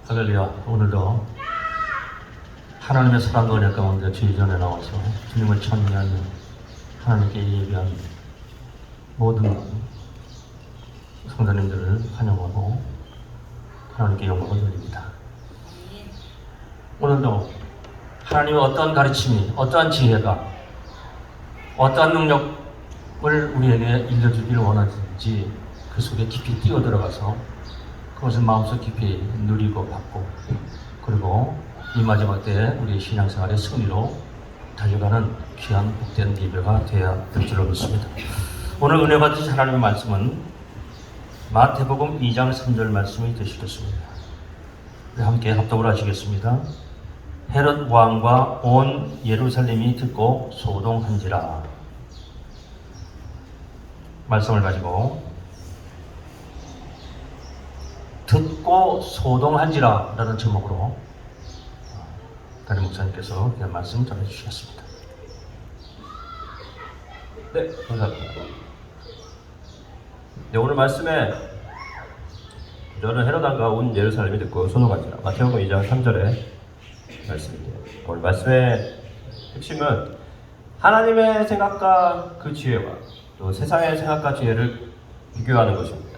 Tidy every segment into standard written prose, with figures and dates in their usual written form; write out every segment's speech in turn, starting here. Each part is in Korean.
할렐루야. 오늘도 하나님의 사랑과 은혜 가운데 주의 전에 나와서 주님을 찬양하는 하나님께 예비한 모든 성도님들을 환영하고 하나님께 영광을 돌립니다. 오늘도 하나님의 어떠한 가르침이, 어떠한 지혜가, 어떠한 능력을 우리에게 일러주기를 원하는지 그 속에 깊이 뛰어들어가서 그것을 마음속 깊이 누리고 받고, 그리고 이 마지막 때에 우리의 신앙생활의 승리로 달려가는 귀한 복된 예배가 되어야 될 줄로 믿습니다. 오늘 은혜 받으신 하나님의 말씀은 마태복음 2장 3절 말씀이 되시겠습니다. 우리 함께 합독을 하시겠습니다. 헤롯 왕과 온 예루살렘이 듣고 소동한지라. 말씀을 가지고 듣고 소동한지라 라는 제목으로 담임 목사님께서 그냥 말씀 전해주시겠습니다. 네, 감사합니다. 네, 오늘 말씀에 저는 헤롯 왕과 온 예루살렘이 듣고 소동한지라. 마태복음 2장 3절의 말씀입니다. 오늘 말씀의 핵심은 하나님의 생각과 그 지혜와 또 세상의 생각과 지혜를 비교하는 것입니다.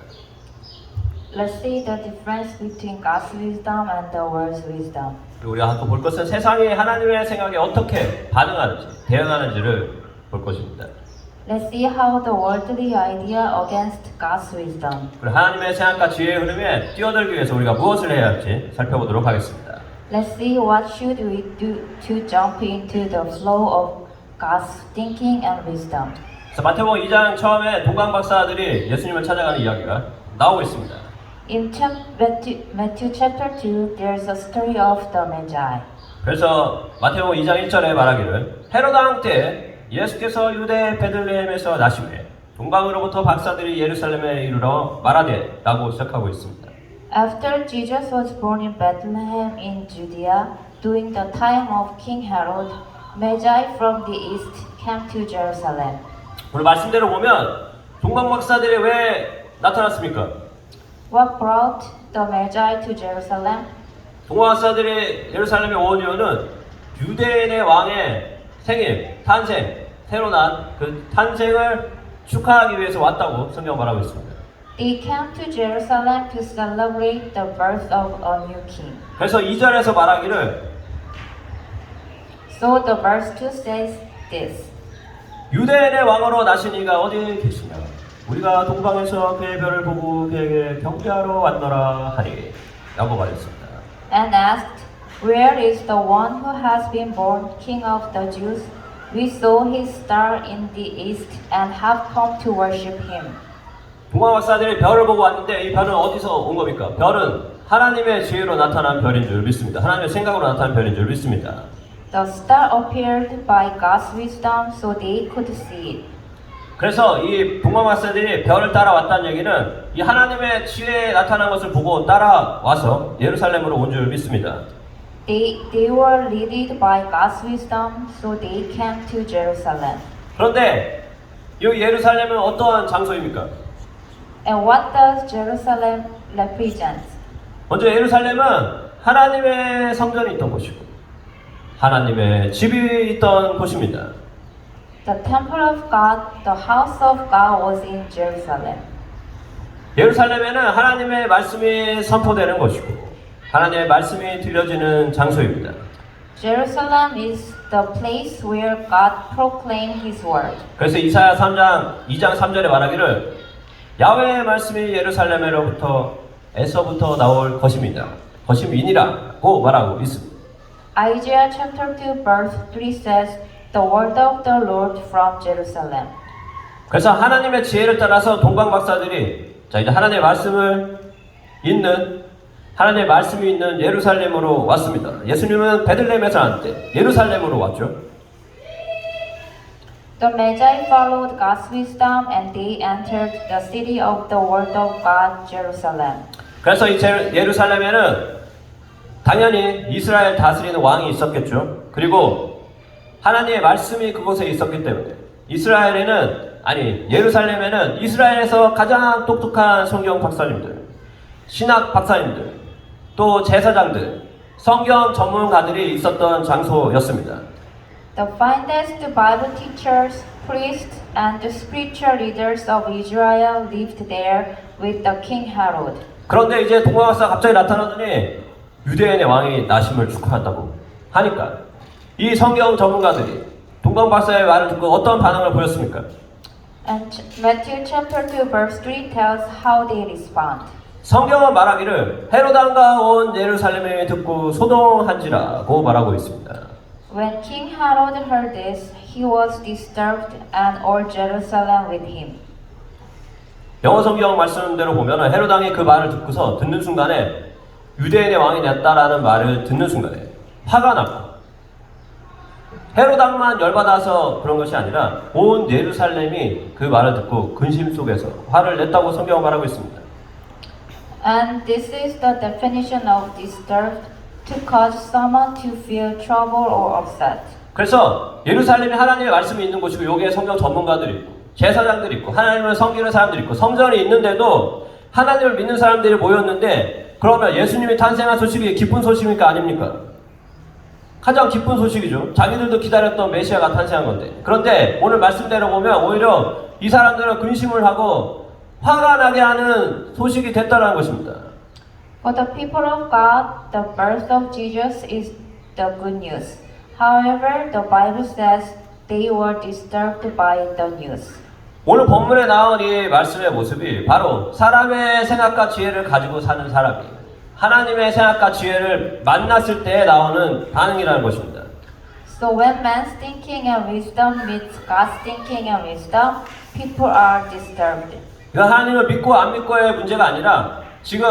Let's see the difference between God's wisdom and the world's wisdom. 그리고 우리가 또 볼 것은 세상이 하나님의 생각에 어떻게 반응하는지, 대응하는지를 볼 것입니다. Let's see how the worldly idea against God's wisdom. 그리고 하나님의 생각과 지혜의 흐름에 뛰어들기 위해서 우리가 무엇을 해야 할지 살펴보도록 하겠습니다. Let's see what should we do to jump into the flow of God's thinking and wisdom. 그래서 마태복음 2장 처음에 동방 박사들이 예수님을 찾아가는 이야기가 나오고 있습니다. In Matthew chapter 2, there's a story of the Magi. 그래서 마태복음 2장 1절에 말하기를 헤롯 왕 때 예수께서 유대 베들레헴에서 나시매 동방으로부터 박사들이 예루살렘에 이르러 말하되 라고 시작하고 있습니다. After Jesus was born in Bethlehem in Judea, during the time of King Herod, Magi from the east came to Jerusalem. 오늘 말씀대로 보면 동방 박사들이 왜 나타났습니까? What brought the Magi to Jerusalem? 동방 박사들이 예루살렘에 온 이유는 유대인의 왕의 생일, 탄생, 새로 난 그 탄생을 축하하기 위해서 왔다고 성경 말하고 있습니다. They came to Jerusalem to celebrate the birth of a new king. 그래서 2절에서 말하기를 So the verse 2 says this. 유대인의 왕으로 나신 이가 어디 계시냐? 우리가 동방에서 그의 별을 보고 그에게 경배하러 왔노라 하니 라고 말했습니다. And asked, Where is the one who has been born King of the Jews? We saw his star in the east and have come to worship him. 동방 박사들이 별을 보고 왔는데 이 별은 어디서 온 겁니까? 별은 하나님의 지혜로 나타난 별인 줄 믿습니다. 하나님의 생각으로 나타난 별인 줄 믿습니다. The star appeared by God's wisdom so they could see it. 그래서 이 동방 박사들이 별을 따라왔다는 얘기는 이 하나님의 지혜에 나타난 것을 보고 따라와서 예루살렘으로 온 줄 믿습니다. They were led by God's wisdom so they came to Jerusalem. 그런데 이 예루살렘은 어떠한 장소입니까? And what does Jerusalem represent? 먼저 예루살렘은 하나님의 성전이 있던 곳이고 하나님의 집이 있던 곳입니다. The temple of God, the house of God was in Jerusalem. 예루살렘에는 하나님의 말씀이 선포되는 곳이고 하나님의 말씀이 들려지는 장소입니다. Jerusalem is the place where God proclaimed His word. 그래서 이사야 3장 2장 3절에 말하기를 야훼의 말씀이 예루살렘으로부터 나올 것임이니라고 말하고 있습니다. Isaiah chapter 2 verse 3 says, The word of the Lord from Jerusalem. 그래서 하나님의 지혜를 따라서 동방 박사들이 자 이제 하나님의 말씀이 있는 예루살렘으로 왔습니다. 예수님은 베들레헴에서 나왔는데 예루살렘으로 왔죠. The Magi followed God's wisdom and they entered the city of the word of God, Jerusalem. 그래서 이 예루살렘에는 당연히 이스라엘 다스리는 왕이 있었겠죠. 그리고 하나님의 말씀이 그곳에 있었기 때문에 예루살렘에는 이스라엘에서 가장 똑똑한 성경 박사님들, 신학 박사님들, 또 제사장들, 성경 전문가들이 있었던 장소였습니다. The finest Bible teachers, priests, and the spiritual leaders of Israel lived there with the King Herod. 그런데 이제 동방박사가 갑자기 나타나더니 유대인의 왕이 나심을 축하한다고 하니까 이 성경 전문가들이 동방박사의 말을 듣고 어떤 반응을 보였습니까? And Matthew chapter 2 verse 3 tells how they respond. 성경은 말하기를 헤롯 왕가 온 예루살렘에 듣고 소동한지라고 말하고 있습니다. When King Herod heard this, he was disturbed and all Jerusalem with him. 영어 성경 말씀대로 보면 헤롯 왕이 그 말을 듣는 순간에 유대인의 왕이 됐다라는 말을 듣는 순간에 화가 났고 헤롯 왕만 열받아서 그런 것이 아니라 온 예루살렘이 그 말을 듣고 근심 속에서 화를 냈다고 성경은 말하고 있습니다. And this is the definition of disturbed, to cause someone to feel trouble or upset. 그래서 예루살렘에 하나님의 말씀이 있는 곳이고 여기에 성경 전문가들이 있고 제사장들이 있고 하나님을 섬기는 사람들이 있고 성전이 있는데도 하나님을 믿는 사람들이 모였는데 그러면 예수님이 탄생한 소식이 기쁜 소식입니까 아닙니까? 가장 기쁜 소식이죠. 자기들도 기다렸던 메시아가 탄생한 건데 그런데 오늘 말씀대로 보면 오히려 이 사람들은 근심을 하고 화가 나게 하는 소식이 됐다는 것입니다. For the people of God, the birth of Jesus is the good news. However, the Bible says they were disturbed by the news. 오늘 본문에 나온 이 말씀의 모습이 바로 사람의 생각과 지혜를 가지고 사는 사람이 하나님의 생각과 지혜를 만났을 때 나오는 반응이라는 것입니다. So when man's thinking and wisdom meets God's thinking and wisdom, people are disturbed. 이건 하나님을 믿고 안 믿고의 문제가 아니라 지금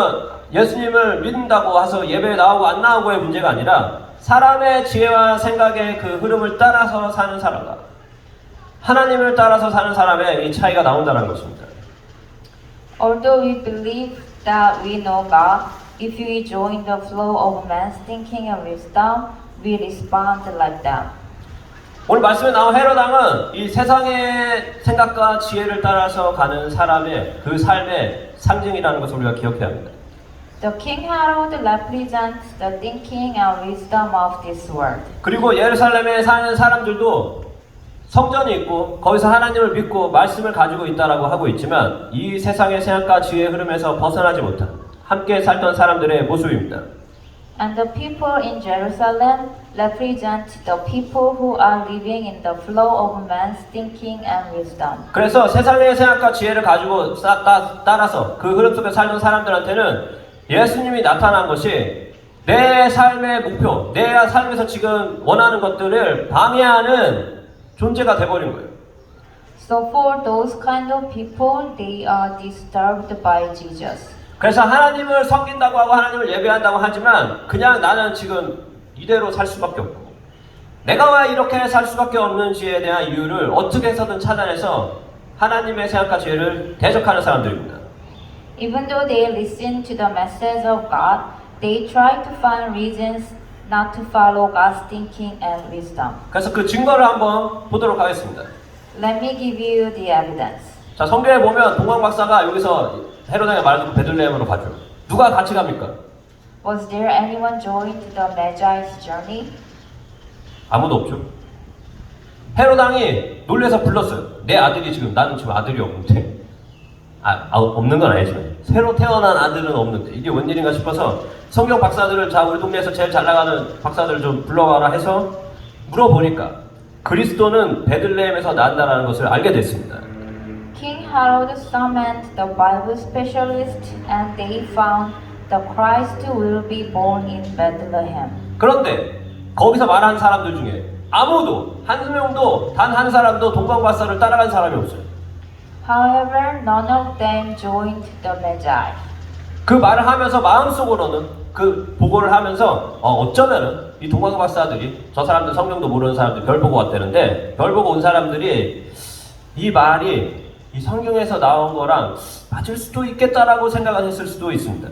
예수님을 믿는다고 해서 예배에 나오고 안 나오고의 문제가 아니라 사람의 지혜와 생각의 그 흐름을 따라서 사는 사람과 하나님을 따라서 사는 사람의 이 차이가 나온다는 것입니다. Although we believe that we know God, if we join the flow of man's thinking and wisdom, we respond like them. 오늘 말씀에 나온 헤롯 왕은 이 세상의 생각과 지혜를 따라서 가는 사람의 그 삶의 상징이라는 것을 우리가 기억해야 합니다. The King Herod represents the thinking and wisdom of this world. 그리고 예루살렘에 사는 사람들도 성전이 있고 거기서 하나님을 믿고 말씀을 가지고 있다라고 하고 있지만 이 세상의 생각과 지혜의 흐름에서 벗어나지 못한 함께 살던 사람들의 모습입니다. And the people in Jerusalem represent the people who are living in the flow of man's thinking and wisdom. 그래서 세상의 생각과 지혜를 가지고 따라서 그 흐름 속에 살던 사람들한테는 예수님이 나타난 것이 내 삶의 목표, 내 삶에서 지금 원하는 것들을 방해하는 존재가 돼버린 거예요. So for those kind of people, they are disturbed by Jesus. 그래서 하나님을 섬긴다고 하고 하나님을 예배한다고 하지만 그냥 나는 지금 이대로 살 수밖에 없고 내가 왜 이렇게 살 수밖에 없는지에 대한 이유를 어떻게 해서든 찾아내서 하나님의 생각과 지혜를 대적하는 사람들입니다. Even though they listen to the message of God, they try to find reasons not to follow God's thinking and wisdom. 그래서 그 증거를 한번 보도록 하겠습니다. Let me give you the evidence. 자, 성경에 보면 동방 박사가 여기서 헤로당의 말을 듣고 베들레헴으로 가죠. 누가 같이 갑니까? Was there anyone joined the Magi's journey? 아무도 없죠. 헤로당이 놀래서 불렀어요. 내 아들이 지금 나는 지금 아들이 없는데 없는 건 아니지만 새로 태어난 아들은 없는데 이게 웬일인가 싶어서 성경 박사들을 자 우리 동네에서 제일 잘 나가는 박사들을 좀 불러와라 해서 물어보니까 그리스도는 베들레헴에서 난다라는 것을 알게 됐습니다. King Herod summoned the Bible specialist and they found the Christ will be born in Bethlehem. 그런데 거기서 말한 사람들 중에 아무도 한 명도 단 한 사람도 동방 박사를 따라간 사람이 없어요. However, none of them joined the Magi. 그 말을 하면서 마음속으로는 그 보고를 하면서 어쩌면은 이 동방 박사들이 저 사람들 성경도 모르는 사람들 별 보고 왔다는데 별 보고 온 사람들이 이 말이 이 성경에서 나온 거랑 맞을 수도 있겠다라고 생각을 했을 수도 있습니다.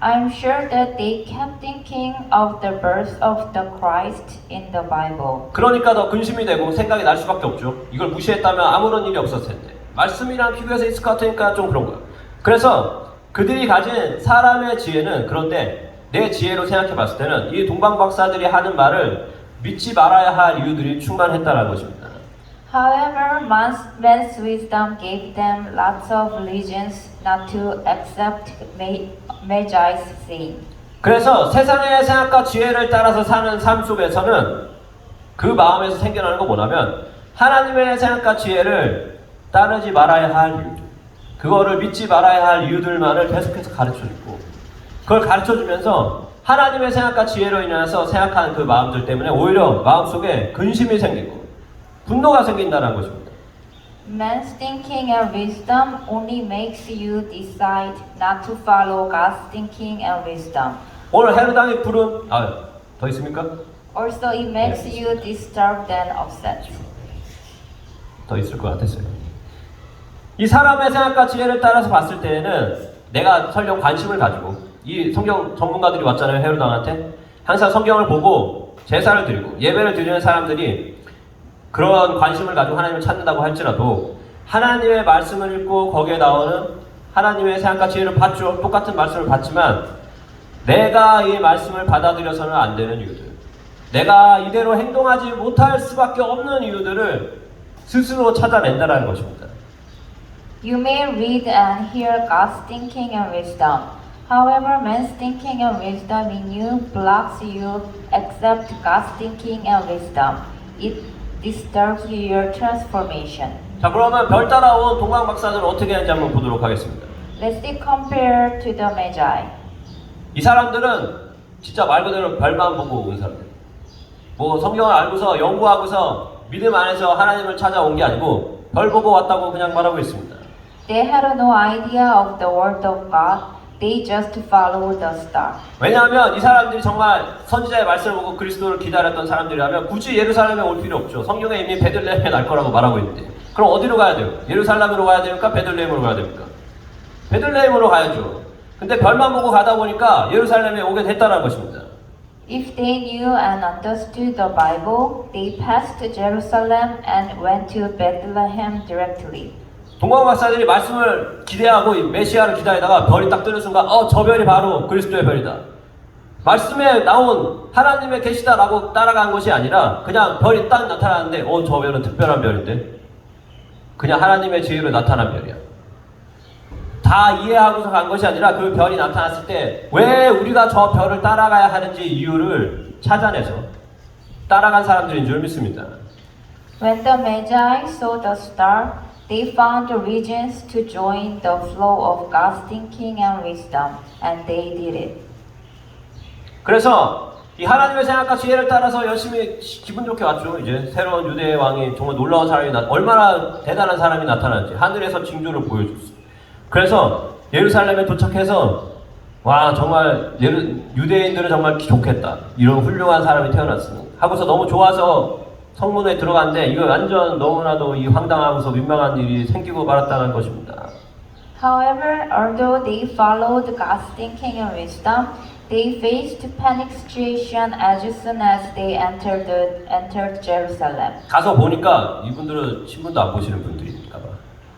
I'm sure that they kept thinking of the birth of the Christ in the Bible. 그러니까 더 근심이 되고 생각이 날 수밖에 없죠. 이걸 무시했다면 아무런 일이 없었을 텐데 말씀이랑 비교해서 있을 것 같으니까 좀 그런 거예요. 그래서 그들이 가진 사람의 지혜는 그런데 내 지혜로 생각해 봤을 때는 이 동방 박사들이 하는 말을 믿지 말아야 할 이유들이 충만했다는 것입니다. However, man's wisdom gave them lots of reasons not to accept Magi's saying. 그래서 세상의 생각과 지혜를 따라서 사는 삶 속에서는 그 마음에서 생겨나는 건 뭐냐면 하나님의 생각과 지혜를 따르지 말아야 할 이유들, 그거를 믿지 말아야 할 이유들만을 계속해서 가르쳐주고 그걸 가르쳐주면서 하나님의 생각과 지혜로 인해서 생각하는 그 마음들 때문에 오히려 마음속에 근심이 생기고 분노가 생긴다는 것입니다. Man's thinking and wisdom only makes you decide not to follow God's thinking and wisdom. 오늘 헤르당이 부른 더 있습니까? Also, it makes you disturbed and upset. 더 있을 것 같았어요. 이 사람의 생각과 지혜를 따라서 봤을 때에는 내가 설령 관심을 가지고 이 성경 전문가들이 왔잖아요. 헤로당한테 항상 성경을 보고 제사를 드리고 예배를 드리는 사람들이 그런 관심을 가지고 하나님을 찾는다고 할지라도 하나님의 말씀을 읽고 거기에 나오는 하나님의 생각과 지혜를 받죠. 똑같은 말씀을 받지만 내가 이 말씀을 받아들여서는 안 되는 이유들, 내가 이대로 행동하지 못할 수밖에 없는 이유들을 스스로 찾아낸다는 것입니다. You may read and hear God's thinking and wisdom. However, man's thinking and wisdom in you blocks you accept God's thinking and wisdom. It disturbs your transformation. 자, 그러면 별 따라온 동방 박사들은 어떻게 하는지 한번 보도록 하겠습니다. Let's see compare to the Magi. 이 사람들은 진짜 말 그대로 별만 보고 온 사람들. 뭐 성경을 알고서 연구하고서 믿음 안에서 하나님을 찾아온 게 아니고 별 보고 왔다고 그냥 말하고 있습니다. They had no idea of the word of God. They just followed the star. 왜냐하면 이 사람들이 정말 선지자의 말씀을 보고 그리스도를 기다렸던 사람들이라면 굳이 예루살렘에 올 필요 없죠. 성경에 이미 베들레헴에 날 거라고 말하고 있는데 그럼 어디로 가야 돼요? 예루살렘으로 가야 됩니까? 베들레헴으로 가야 됩니까? 베들레헴으로 가야죠. 근데 별만 보고 가다 보니까 예루살렘에 오게 됐다는 것입니다. If they knew and understood the Bible, they passed to Jerusalem and went to Bethlehem directly. 동방 박사들이 말씀을 기대하고 메시아를 기다리다가 별이 딱 뜨는 순간 저 별이 바로 그리스도의 별이다. 말씀에 나온 하나님의 계시다라고 따라간 것이 아니라 그냥 별이 딱 나타나는데 저 별은 특별한 별인데 그냥 하나님의 지혜로 나타난 별이야. 다 이해하고서 간 것이 아니라 그 별이 나타났을 때 왜 우리가 저 별을 따라가야 하는지 이유를 찾아내서 따라간 사람들인 줄 믿습니다. When the Magi saw the star, they found reasons to join the flow of God's thinking and wisdom, and they did it. 그래서 이 하나님의 생각과 지혜를 따라서 열심히 기분 좋게 왔죠. 이제 새로운 유대의 왕이 정말 놀라운 사람이 얼마나 대단한 사람이 나타나는지 하늘에서 징조를 보여줬어. 그래서 예루살렘에 도착해서 와 정말 유대인들은 정말 좋겠다. 이런 훌륭한 사람이 태어났으니 하고서 너무 좋아서 성문에 들어갔는데 이거 완전 너무나도 이 황당하고서 민망한 일이 생기고 말았다는 것입니다. However, although they followed God's thinking and wisdom, they faced panic situation as soon as they entered Jerusalem. 가서 보니까 이분들은 신문도 안 보시는 분들이니까 봐.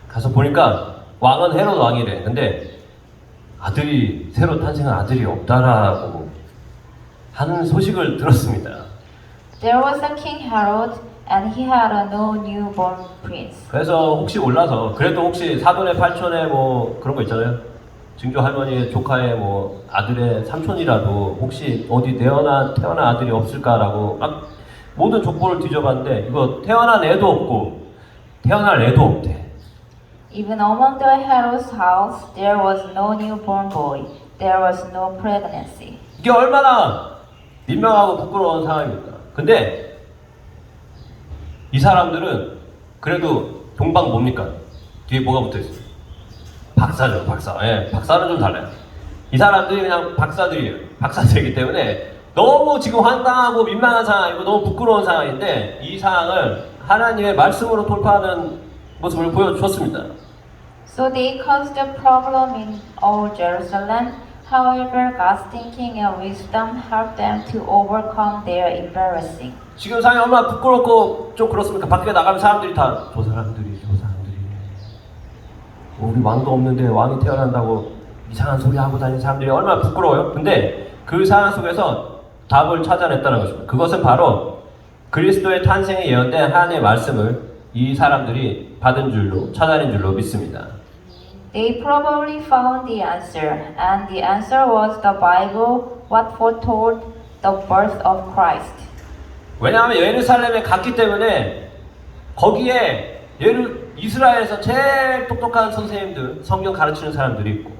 가서 보니까 왕은 헤롯 왕이래. 근데 아들이 새로 탄생한 아들이 없다라고 하는 소식을 들었습니다. There was a King Herod, and he had no newborn prince. 그래서 혹시 몰라서 그래도 혹시 사돈의 팔촌의 뭐 그런 거 있잖아요. 증조 할머니의 조카의 뭐 아들의 삼촌이라도 혹시 어디 태어난 아들이 없을까라고 막 모든 족보를 뒤져봤는데 이거 태어난 애도 없고 태어날 애도 없대. Even among the Herod's house, there was no newborn boy. There was no pregnancy. 이게 얼마나 민망하고 부끄러운 상황입니까? 근데 이 사람들은 그래도 동방 뭡니까? 뒤에 뭐가 붙어있어요? 박사죠, 박사. 예, 박사는 좀 달라요. 이 사람들이 그냥 박사들이에요. 박사들이기 때문에 너무 지금 황당하고 민망한 상황이고 너무 부끄러운 상황인데 이 상황을 하나님의 말씀으로 돌파하는 모습을 보여주었습니다. So they caused a problem in all Jerusalem. However, God's thinking and wisdom helped them to overcome their embarrassing. 지금 상황이 얼마나 부끄럽고 좀 그렇습니까? 밖에 나가면 사람들이 다 저 사람들이 우리 왕도 없는데 왕이 태어난다고 이상한 소리 하고 다니는 사람들이 얼마나 부끄러워요? 근데 그 상황 속에서 답을 찾아냈다는 것입니다. 그것은 바로 그리스도의 탄생에 예언된 하나님의 말씀을 이 사람들이 받은 줄로 찾아낸 줄로 믿습니다. They probably found the answer, and the answer was the Bible, what foretold the birth of Christ. 왜냐하면 예루살렘에 갔기 때문에 거기에 이스라엘에서 제일 똑똑한 선생님들, 성경 가르치는 사람들이 있고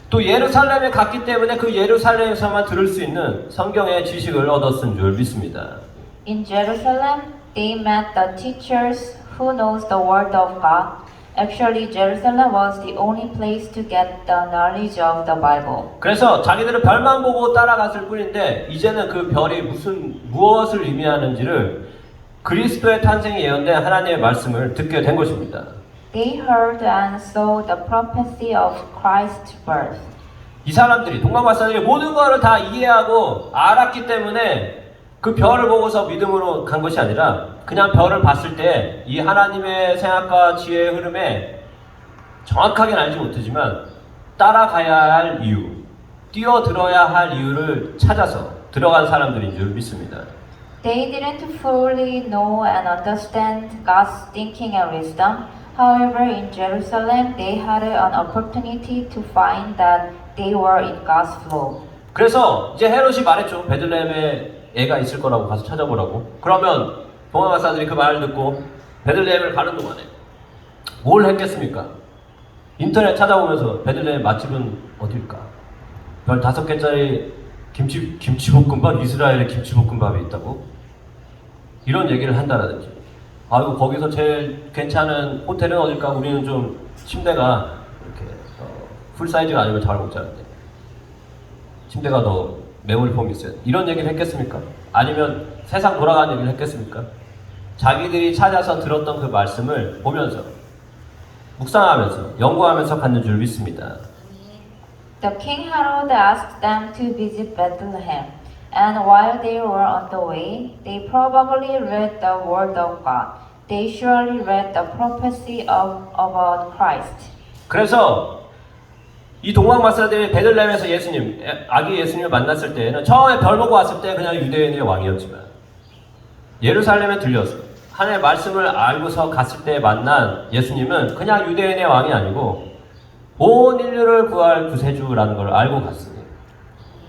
또 예루살렘에 갔기 때문에 그 예루살렘에서만 들을 수 있는 성경의 지식을 얻었은 줄 믿습니다. In Jerusalem, they met the teachers who knows the word of God. Actually, Jerusalem was the only place to get the knowledge of the Bible. 그래서 자기들은 별만 보고 따라갔을 뿐인데 이제는 그 별이 무엇을 의미하는지를 그리스도의 탄생에 예언된 하나님의 말씀을 듣게 된 것입니다. They heard and saw the prophecy of Christ's birth. 이 사람들이 동방박사들이 모든 것을 다 이해하고 알았기 때문에 그 별을 보고서 믿음으로 간 것이 아니라 그냥 별을 봤을 때 이 하나님의 생각과 지혜의 흐름에 정확하게는 알지 못하지만 따라가야 할 이유, 뛰어들어야 할 이유를 찾아서 들어간 사람들인 줄 믿습니다. They didn't fully know and understand God's thinking and wisdom. However, in Jerusalem, they had an opportunity to find that they were in God's flow. 그래서 이제 헤롯이 말했죠. 베들레헴에 애가 있을 거라고 가서 찾아보라고. 그러면 동방박사들이 그 말을 듣고 베들레헴을 가는 동안에 뭘 했겠습니까? 인터넷 찾아보면서 베들레헴 맛집은 어딜까? 별 5개짜리 김치볶음밥, 이스라엘에 김치볶음밥이 있다고? 이런 얘기를 한다라든지. 아이고 거기서 제일 괜찮은 호텔은 어딜까? 우리는 좀 침대가 이렇게 풀 사이즈가 아니면 잘 못 자는데 침대가 더 메모리 폼이 있어요. 이런 얘기를 했겠습니까? 아니면 세상 돌아가는 얘기를 했겠습니까? 자기들이 찾아서 들었던 그 말씀을 보면서 묵상하면서 연구하면서 갖는 줄 믿습니다. The king Herod asked them to visit Bethlehem, and while they were on the way, they probably read the word of God. They surely read the prophecy about Christ. 그래서 이 동방박사들이 베들레헴에서 아기 예수님을 만났을 때에는 처음에 별 보고 왔을 때 그냥 유대인의 왕이었지만 예루살렘에 들려서 하나님의 말씀을 알고서 갔을 때 만난 예수님은 그냥 유대인의 왕이 아니고 온 인류를 구할 구세주라는 걸 알고 갔으니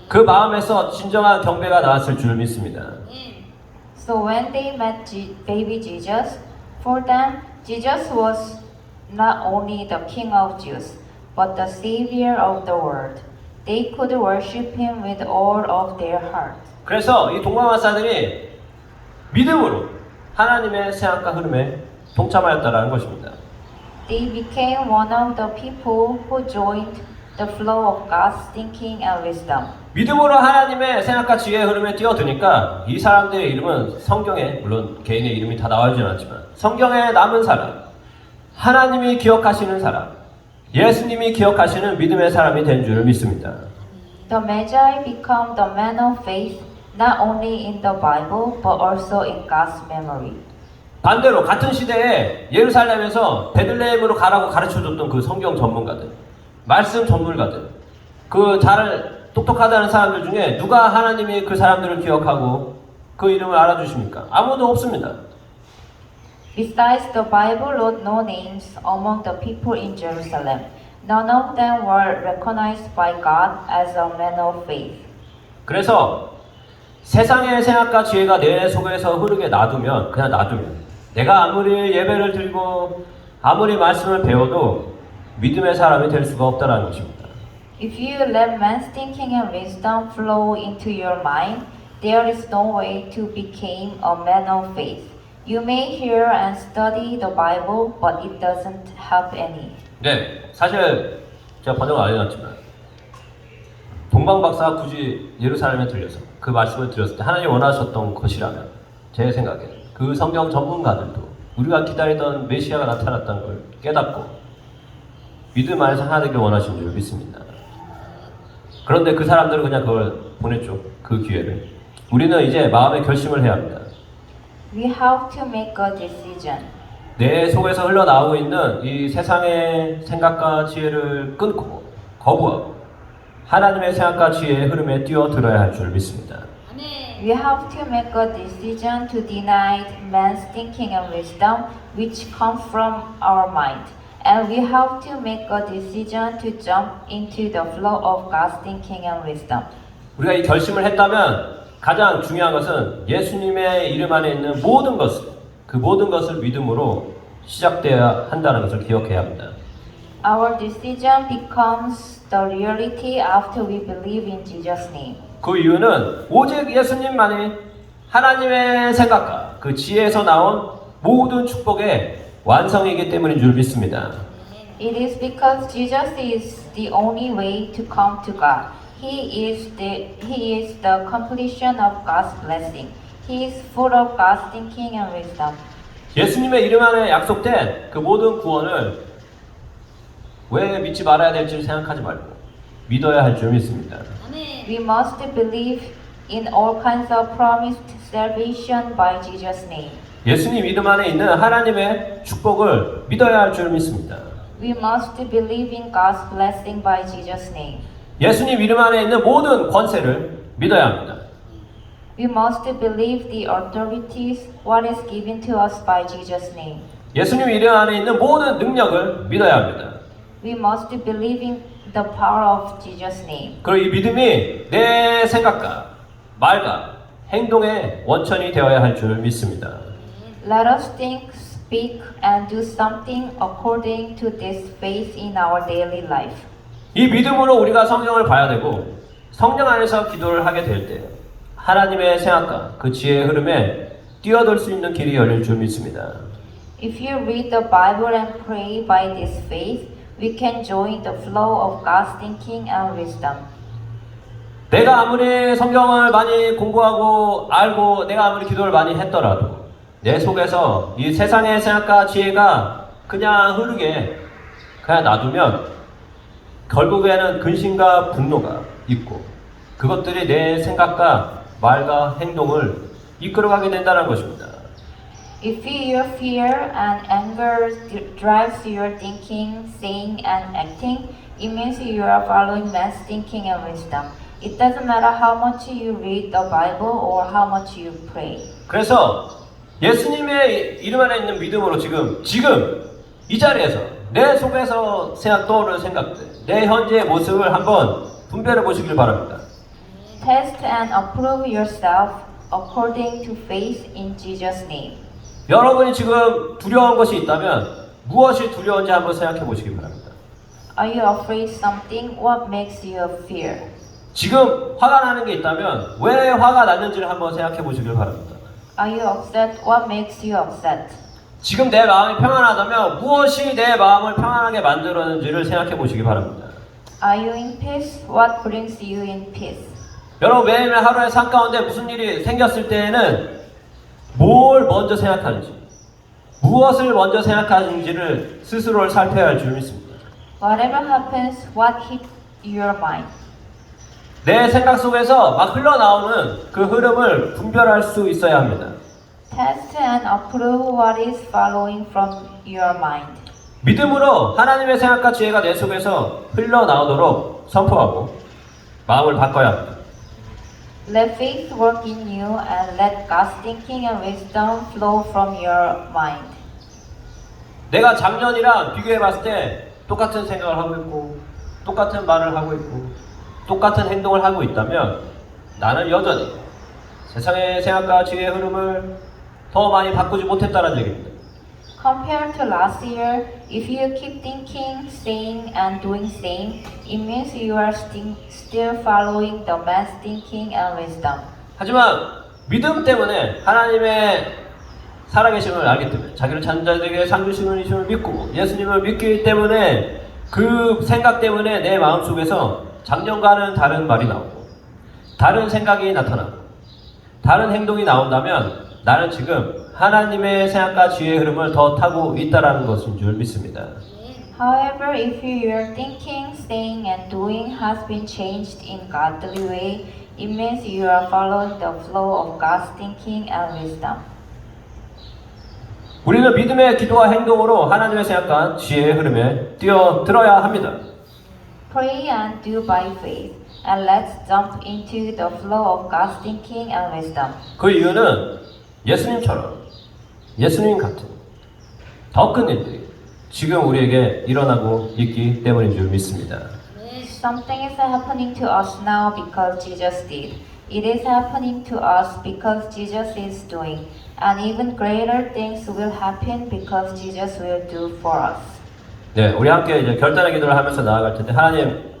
그 마음에서 진정한 경배가 나왔을 줄 믿습니다. So when they met baby Jesus, for them, Jesus was not only the King of Jews, but the Savior of the world. They could worship Him with all of their heart. 그래서 이 동방박사들이 믿음으로 하나님의 생각과 흐름에 동참하였다라는 것입니다. They became one of the people who joined the flow of God's thinking and wisdom. 믿음으로 하나님의 생각과 지혜의 흐름에 뛰어드니까 이 사람들의 이름은 성경에 물론 개인의 이름이 다 나와있지는 않지만 성경에 남은 사람, 하나님이 기억하시는 사람, 예수님이 기억하시는 믿음의 사람이 된 줄 믿습니다. The Magi become the men of faith not only in the Bible but also in God's memory. 반대로 같은 시대에 예루살렘에서 베들레헴으로 가라고 가르쳐줬던 그 성경 전문가들, 말씀 전문가들, 그 잘 똑똑하다는 사람들 중에 누가 하나님이 그 사람들을 기억하고 그 이름을 알아주십니까? 아무도 없습니다. Besides, the Bible wrote no names among the people in Jerusalem. None of them were recognized by God as a man of faith. 그래서 세상의 생각과 지혜가 내 속에서 흐르게 놔두면 그냥 놔두면 내가 아무리 예배를 드리고 아무리 말씀을 배워도 믿음의 사람이 될 수가 없다는 것입니다. If you let man's thinking and wisdom flow into your mind, there is no way to become a man of faith. You may hear and study the Bible, but it doesn't help any. 네, 사실 제가 번역을 안 해놨지만 동방박사가 굳이 예루살렘에 들려서 그 말씀을 드렸을 때 하나님이 원하셨던 것이라면 제 생각에 그 성경 전문가들도 우리가 기다리던 메시아가 나타났다는 걸 깨닫고 믿음 안에서 하나 되길 원하신 줄 믿습니다. 그런데 그 사람들은 그냥 그걸 보냈죠. 그 기회를. 우리는 이제 마음의 결심을 해야 합니다. We have to make a decision. 내 속에서 흘러나오고 있는 이 세상의 생각과 지혜를 끊고 거부하고 하나님의 생각과 지혜의 흐름에 뛰어들어야 할 줄 믿습니다. We have to make a decision to deny man's thinking and wisdom, which comes from our mind. And we have to make a decision to jump into the flow of God's thinking and wisdom. 우리가 이 결심을 했다면 가장 중요한 것은 예수님의 이름 안에 있는 모든 것을, 그 모든 것을 믿음으로 시작되어야 한다는 것을 기억해야 합니다. Our decision becomes the reality after we believe in Jesus' name. 그 이유는 오직 예수님만이 하나님의 생각과 그 지혜에서 나온 모든 축복의 완성이기 때문인 줄 믿습니다. It is because Jesus is the only way to come to God. He is the completion of God's blessing. He is full of God's thinking and wisdom. 예수님의 이름 안에 약속된 그 모든 구원을 왜 믿지 말아야 될지 생각하지 말고 믿어야 할 줄 믿습니다. We must believe in all kinds of promised salvation by Jesus' name. 예수님 이름 안에 있는 하나님의 축복을 믿어야 할 줄 믿습니다. We must believe in God's blessing by Jesus' name. 예수님 이름 안에 있는 모든 권세를 믿어야 합니다. We must believe the authorities what is given to us by Jesus' name. 예수님 이름 안에 있는 모든 능력을 믿어야 합니다. We must believe in the power of Jesus' name. 그리고 이 믿음이 내 생각과 말과 행동의 원천이 되어야 할 줄 믿습니다. Let us think, speak, and do something according to this faith in our daily life. 이 믿음으로 우리가 성경을 봐야 되고 성령 안에서 기도를 하게 될 때 하나님의 생각과 그 지혜의 흐름에 뛰어들 수 있는 길이 열릴 줄 믿습니다. If you read the Bible and pray by this faith, we can join the flow of God's thinking and wisdom. 내가 아무리 성경을 많이 공부하고 알고 내가 아무리 기도를 많이 했더라도 내 속에서 이 세상의 생각과 지혜가 그냥 흐르게 그냥 놔두면 결국에는 근심과 분노가 있고 그것들이 내 생각과 말과 행동을 이끌어가게 된다는 것입니다. If your fear and anger drives your thinking, saying, and acting, it means you are following man's thinking and wisdom. It doesn't matter how much you read the Bible or how much you pray. 그래서 예수님의 이름 안에 있는 믿음으로 지금 이 자리에서 내 속에서 떠오르는 생각들, 내 현재의 모습을 한번 분별해 보시길 바랍니다. Test and approve yourself according to faith in Jesus' name. 여러분이 지금 두려운 것이 있다면 무엇이 두려운지 한번 생각해 보시기 바랍니다. Are you afraid something? What makes you fear? 지금 화가 나는 게 있다면 왜 화가 났는지를 한번 생각해 보시길 바랍니다. Are you upset? What makes you upset? 지금 내 마음이 평안하다면 무엇이 내 마음을 평안하게 만들었는지를 생각해 보시기 바랍니다. Are you in peace? What brings you in peace? 여러분 매일매일 하루의 삶 가운데 무슨 일이 생겼을 때에는 뭘 먼저 생각하는지 무엇을 먼저 생각하는지를 스스로를 살펴야 할 줄 믿습니다. Whatever happens, what hit your mind? 내 생각 속에서 막 흘러나오는 그 흐름을 분별할 수 있어야 합니다. Test and approve what is following from your mind. 믿음으로 하나님의 생각과 지혜가 내 속에서 흘러나오도록 선포하고 마음을 바꿔야 합니다. Let faith work in you and let God's thinking and wisdom flow from your mind. 내가 작년이랑 비교해 봤을 때 똑같은 생각을 하고 있고 똑같은 말을 하고 있고 똑같은 행동을 하고 있다면 나는 여전히 세상의 생각과 지혜의 흐름을 더 많이 바꾸지 못했다는 얘기입니다. Compared to last year, if you keep thinking, saying, and doing same, it means you are still following the man's thinking and wisdom. 하지만 믿음 때문에 하나님의 살아계심을 알기 때문에 자기를 찾는 자들에게 상 주시는 이심을 믿고 예수님을 믿기 때문에 그 생각 때문에 내 마음속에서 작년과는 다른 말이 나오고 다른 생각이 나타나고 다른 행동이 나온다면 나는 지금 하나님의 생각과 지혜의 흐름을 더 타고 있다는 것인 줄 믿습니다. However, if your thinking, saying, and doing has been changed in godly way, it means you are following the flow of God's thinking and wisdom. 우리는 믿음의 기도와 행동으로 하나님의 생각과 지혜의 흐름에 뛰어들어야 합니다. Pray and do by faith, and let's jump into the flow of God's thinking and wisdom. 그 이유는 예수님처럼 예수님 같은 더 큰 일들이 지금 우리에게 일어나고 있기 때문인 줄 믿습니다. Something is happening to us now because Jesus did. It is happening to us because Jesus is doing. And even greater things will happen because Jesus will do for us. 네, 우리 함께 이제 결단의 기도를 하면서 나아갈 텐데 하나님